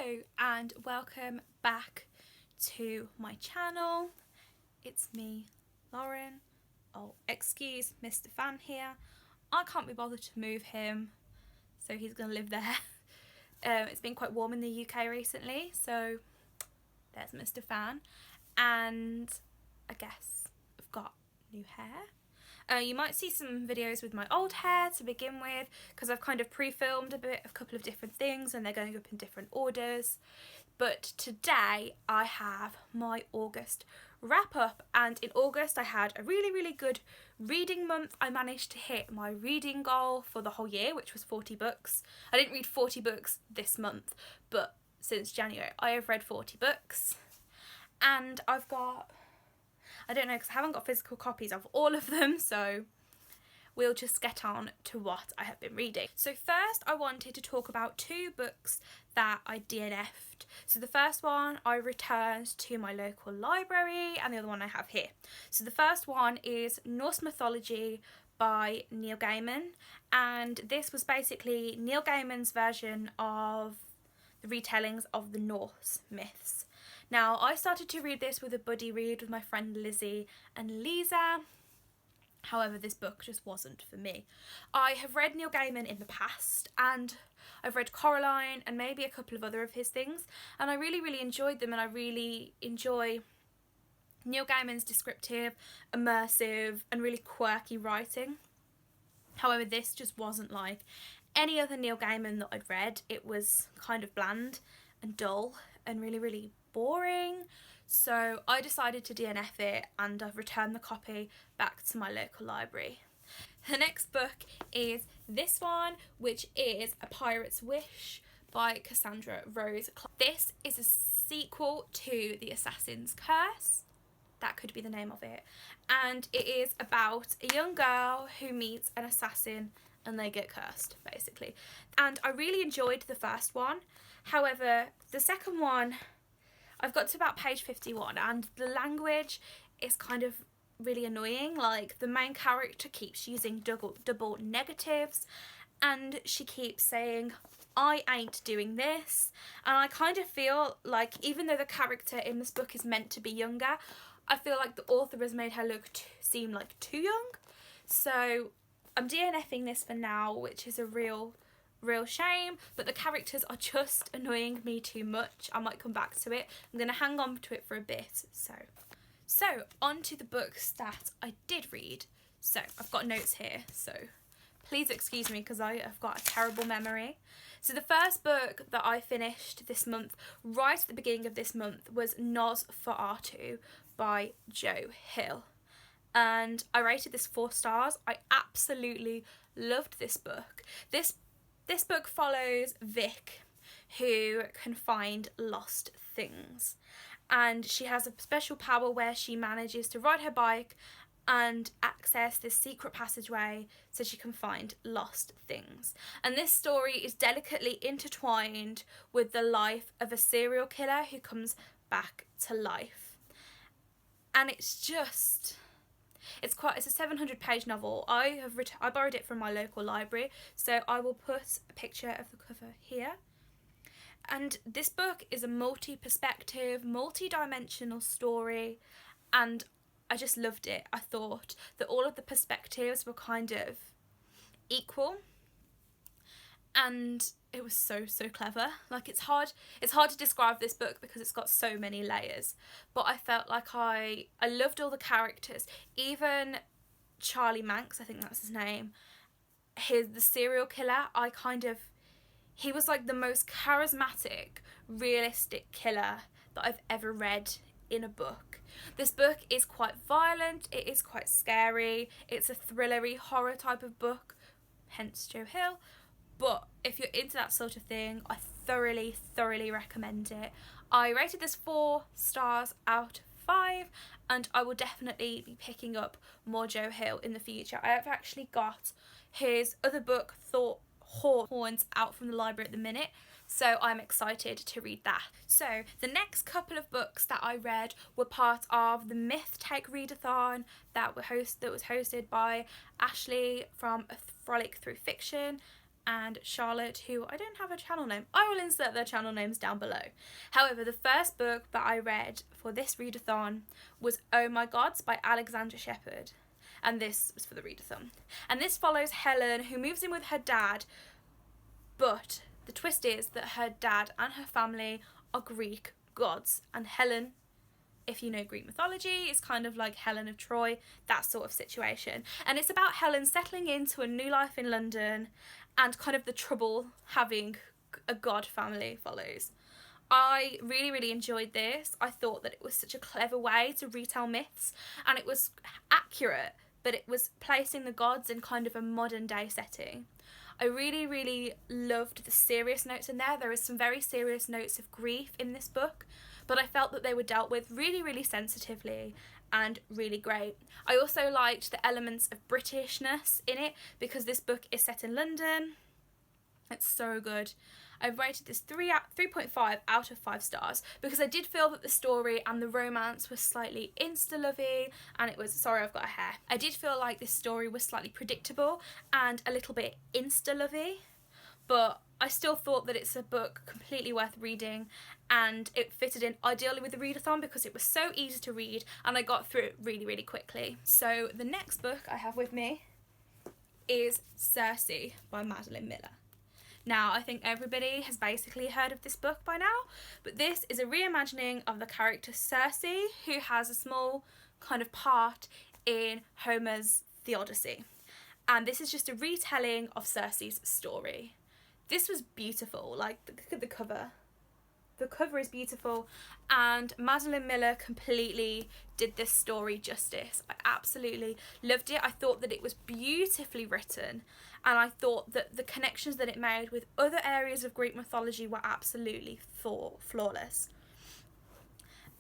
Hello and welcome back to my channel. It's me, Lauren. Oh, excuse Mr. Fan here. I can't be bothered to move him, so he's gonna live there. It's been quite warm in the UK recently, so there's Mr. Fan. And I guess I've got new hair. You might see some videos with my old hair to begin with, because I've kind of pre-filmed a couple of different things and they're going up in different orders. But today I have my August wrap up, and in August I had a really good reading month. I managed to hit my reading goal for the whole year, which was 40 books. I didn't read 40 books this month, but since January I have read 40 books. And I've got, I don't know, because I haven't got physical copies of all of them, so we'll just get on to what I have been reading. So first I wanted to talk about two books that I DNF'd. So the first one I returned to my local library, and the other one I have here. So the first one is Norse Mythology by Neil Gaiman, and this was basically Neil Gaiman's version of the retellings of the Norse myths. Now, I started to read this with a buddy read with my friend Lizzie and Lisa. However, this book just wasn't for me. I have read Neil Gaiman in the past, and I've read Coraline and maybe a couple of other of his things, and I really enjoyed them, and I really enjoy Neil Gaiman's descriptive, immersive and really quirky writing. However, this just wasn't like any other Neil Gaiman that I'd read. It was kind of bland and dull and really boring, so I decided to DNF it, and I've returned the copy back to my local library. The next book is this one, which is A Pirate's Wish by Cassandra Rose. This is a sequel to The Assassin's Curse. That could be the name of it. And it is about a young girl who meets an assassin and they get cursed, basically. And I really enjoyed the first one. However, the second one, I've got to about page 51, and the language is kind of really annoying. Like, the main character keeps using double negatives, and she keeps saying, I ain't doing this. And I kind of feel like, even though the character in this book is meant to be younger, I feel like the author has made her seem like too young. So I'm DNFing this for now, which is a real shame, but the characters are just annoying me too much. I might come back to it. I'm going to hang on to it for a bit. So on to the books that I did read. So I've got notes here, so please excuse me because I have got a terrible memory. So the first book that I finished this month, right at the beginning of this month, was Nos for Artu by Joe Hill. And I rated this 4 stars. I absolutely loved this book. This book follows Vic, who can find lost things. And she has a special power where she manages to ride her bike and access this secret passageway so she can find lost things. And this story is delicately intertwined with the life of a serial killer who comes back to life. And it's a 700-page novel. I borrowed it from my local library, so I will put a picture of the cover here. And this book is a multi-perspective, multi-dimensional story, and I just loved it. I thought that all of the perspectives were kind of equal, and it was so clever. Like, it's hard to describe this book because it's got so many layers, but I felt like I loved all the characters. Even Charlie Manx, I think that's his name, the serial killer, he was like the most charismatic, realistic killer that I've ever read in a book. This book is quite violent, it is quite scary, it's a thrillery horror type of book, hence Joe Hill. But if you're into that sort of thing, I thoroughly recommend it. I rated this 4 stars out of 5, and I will definitely be picking up more Joe Hill in the future. I have actually got his other book, Horns, out from the library at the minute, so I'm excited to read that. So the next couple of books that I read were part of the Mythtake readathon that was hosted by Ashley from A Frolic Through Fiction and Charlotte, who I don't have a channel name. I will insert their channel names down below. However, the first book that I read for this readathon was Oh My Gods by Alexandra Shepherd, and this was for the readathon. And this follows Helen, who moves in with her dad, but the twist is that her dad and her family are Greek gods, and Helen, if you know Greek mythology, is kind of like Helen of Troy, that sort of situation. And it's about Helen settling into a new life in London and kind of the trouble having a god family follows. I really, really enjoyed this. I thought that it was such a clever way to retell myths, and it was accurate, but it was placing the gods in kind of a modern day setting. I really, really loved the serious notes in there. There is some very serious notes of grief in this book, but I felt that they were dealt with really, really sensitively and really great. I also liked the elements of Britishness in it because this book is set in London. It's so good. I've rated this 3.5 out of 5 stars because I did feel that the story and the romance was slightly insta-lovey, and it was, sorry I've got a hair. I did feel like this story was slightly predictable and a little bit insta-lovey, but I still thought that it's a book completely worth reading, and it fitted in ideally with the readathon because it was so easy to read and I got through it really, really quickly. So the next book I have with me is Circe by Madeline Miller. Now, I think everybody has basically heard of this book by now, but this is a reimagining of the character Circe, who has a small kind of part in Homer's The Odyssey. And this is just a retelling of Circe's story. This was beautiful, like, look at the cover. The cover is beautiful, and Madeline Miller completely did this story justice. I absolutely loved it. I thought that it was beautifully written, and I thought that the connections that it made with other areas of Greek mythology were absolutely flawless.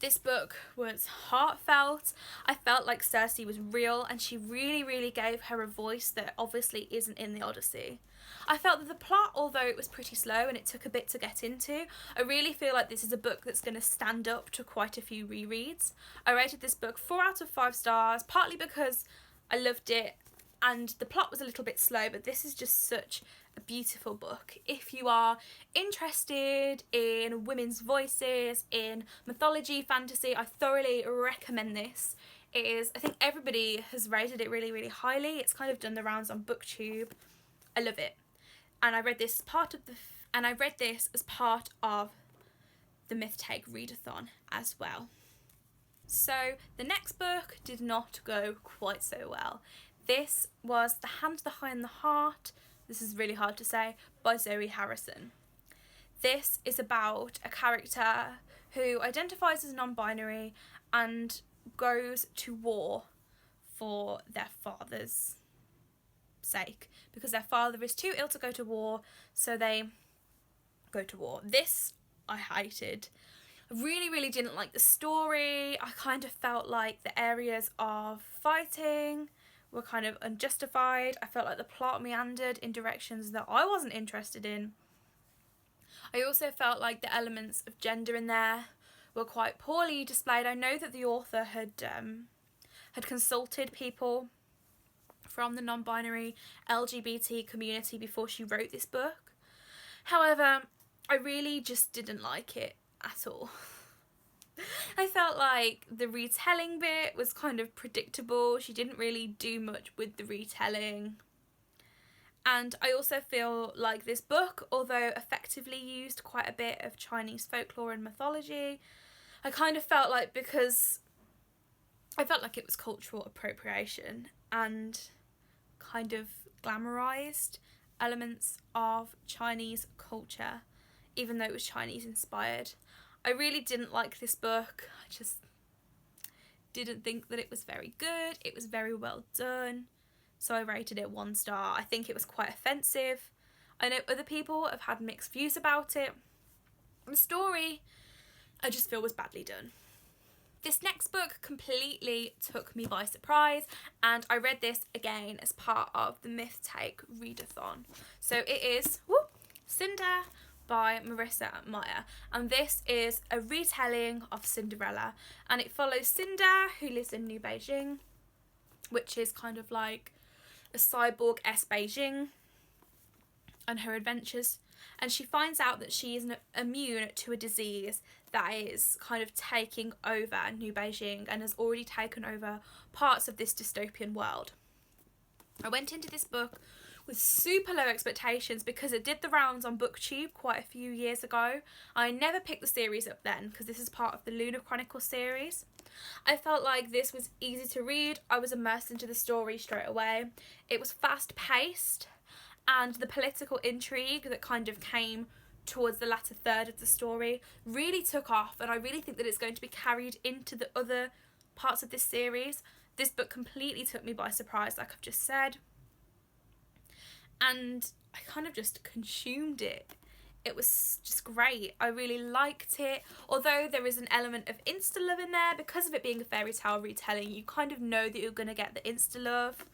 This book was heartfelt. I felt like Circe was real, and she really, really gave her a voice that obviously isn't in the Odyssey. I felt that the plot, although it was pretty slow and it took a bit to get into, I really feel like this is a book that's going to stand up to quite a few rereads. I rated this book 4 out of 5 stars, partly because I loved it and the plot was a little bit slow, but this is just such a beautiful book. If you are interested in women's voices, in mythology, fantasy, I thoroughly recommend this. It is, I think everybody has rated it really, really highly. It's kind of done the rounds on BookTube. I love it. And I read this as part of the Mythtake readathon as well. So the next book did not go quite so well. This was The Hand, the High and the Heart, this is really hard to say, by Zoe Harrison. This is about a character who identifies as non-binary and goes to war for their father's sake, because their father is too ill to go to war, so they go to war. This I hated. I really, really didn't like the story. I kind of felt like the areas of fighting were kind of unjustified. I felt like the plot meandered in directions that I wasn't interested in. I also felt like the elements of gender in there were quite poorly displayed. I know that the author had consulted people from the non-binary LGBT community before she wrote this book. However, I really just didn't like it at all. I felt like the retelling bit was kind of predictable. She didn't really do much with the retelling. And I also feel like this book, although effectively used quite a bit of Chinese folklore and mythology, I kind of felt like because I felt like it was cultural appropriation and kind of glamorized elements of Chinese culture, even though it was Chinese inspired. I really didn't like this book. I just didn't think that it was very good. It was very well done, so I rated it 1 star. I think it was quite offensive. I know other people have had mixed views about it. The story, I just feel was badly done. This next book completely took me by surprise, and I read this again as part of the Mythtake readathon. So it is Cinder by Marissa Meyer, and this is a retelling of Cinderella, and it follows Cinder, who lives in New Beijing, which is kind of like a cyborg-esque Beijing, and her adventures, and she finds out that she is immune to a disease that is kind of taking over New Beijing and has already taken over parts of this dystopian world. I went into this book with super low expectations because it did the rounds on BookTube quite a few years ago. I never picked the series up then because this is part of the Lunar Chronicles series. I felt like this was easy to read. I was immersed into the story straight away. It was fast paced, and the political intrigue that kind of came towards the latter third of the story really took off, and I really think that it's going to be carried into the other parts of this series. This book completely took me by surprise, like I've just said, and I kind of just consumed it. It was just great. I really liked it. Although there is an element of insta-love in there, because of it being a fairy tale retelling, you kind of know that you're going to get the insta-love.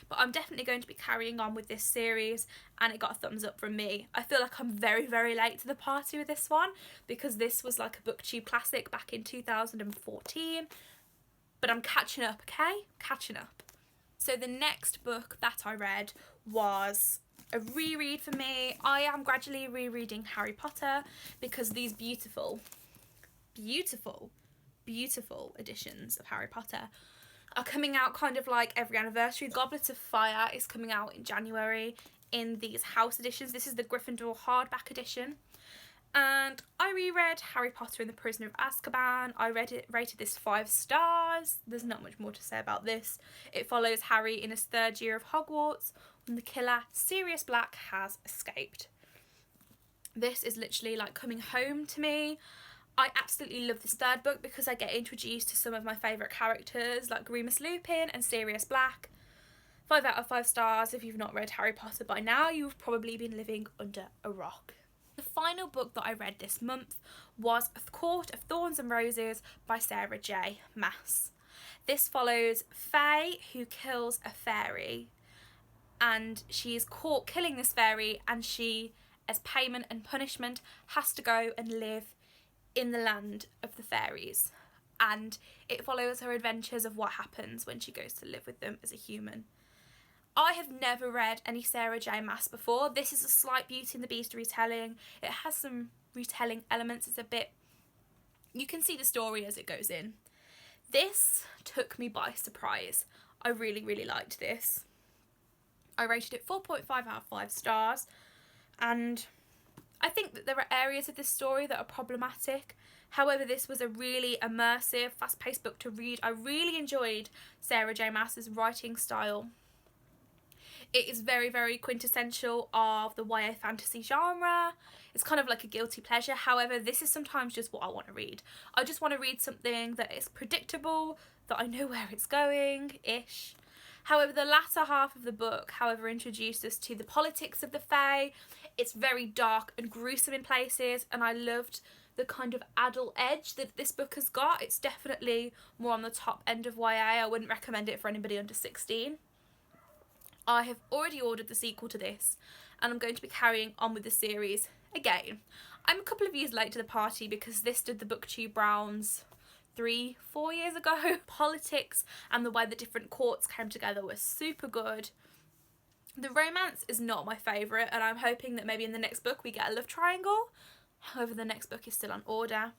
But I'm definitely going to be carrying on with this series, and it got a thumbs up from me. I feel like I'm very, very late to the party with this one, because this was like a BookTube classic back in 2014. But I'm catching up, okay? Catching up. So the next book that I read was a reread for me. I am gradually rereading Harry Potter because these beautiful, beautiful, beautiful editions of Harry Potter are coming out kind of like every anniversary. Goblet of Fire is coming out in January in these house editions. This is the Gryffindor hardback edition. And I reread Harry Potter and the Prisoner of Azkaban. I rated this 5 stars. There's not much more to say about this. It follows Harry in his 3rd year of Hogwarts when the killer, Sirius Black, has escaped. This is literally like coming home to me. I absolutely love this 3rd book because I get introduced to some of my favourite characters like Remus Lupin and Sirius Black. 5 out of 5 stars. If you've not read Harry Potter by now, you've probably been living under a rock. The final book that I read this month was A Court of Thorns and Roses by Sarah J. Maas. This follows Faye, who kills a fairy, and she is caught killing this fairy, and she, as payment and punishment, has to go and live in the land of the fairies. And it follows her adventures of what happens when she goes to live with them as a human. I have never read any Sarah J. Maas before. This is a slight Beauty and the Beast retelling. It has some retelling elements. It's a bit... you can see the story as it goes in. This took me by surprise. I really, really liked this. I rated it 4.5 out of 5 stars. And I think that there are areas of this story that are problematic. However, this was a really immersive, fast-paced book to read. I really enjoyed Sarah J. Maas's writing style. It is very, very quintessential of the YA fantasy genre. It's kind of like a guilty pleasure. However, this is sometimes just what I want to read. I just want to read something that is predictable, that I know where it's going-ish. However, the latter half of the book, however, introduced us to the politics of the Fae. It's very dark and gruesome in places, and I loved the kind of adult edge that this book has got. It's definitely more on the top end of YA. I wouldn't recommend it for anybody under 16. I have already ordered the sequel to this, and I'm going to be carrying on with the series again. I'm a couple of years late to the party because this did the BookTube rounds 3-4 years ago. Politics and the way the different courts came together was super good. The romance is not my favourite, and I'm hoping that maybe in the next book we get a love triangle. However, the next book is still on order.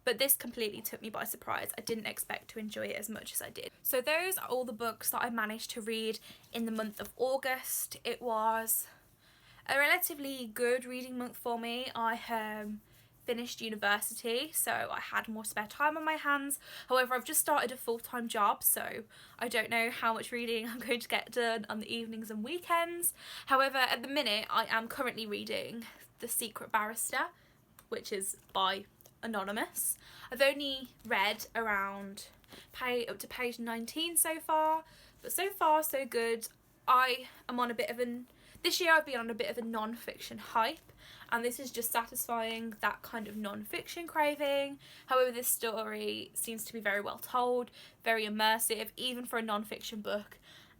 But this completely took me by surprise. I didn't expect to enjoy it as much as I did. So those are all the books that I managed to read in the month of August. It was a relatively good reading month for me. I finished university, so I had more spare time on my hands. However, I've just started a full-time job, so I don't know how much reading I'm going to get done on the evenings and weekends. However, at the minute, I am currently reading The Secret Barrister, which is by Anonymous. I've only read around up to page 19 so far, but so far so good. I am on a bit of this year I've been on a bit of a non-fiction hype, and this is just satisfying that kind of non-fiction craving. However, this story seems to be very well told, very immersive, even for a non-fiction book,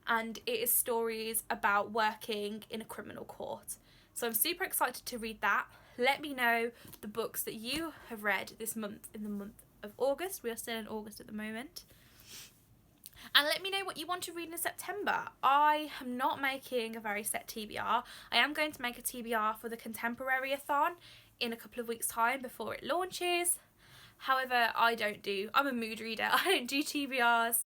and it is stories about working in a criminal court. So I'm super excited to read that. Let me know the books that you have read this month, in the month of August. We are still in August at the moment. And let me know what you want to read in September. I am not making a very set TBR. I am going to make a TBR for the Contemporary-a-thon in a couple of weeks' time before it launches. However, I'm a mood reader. I don't do TBRs.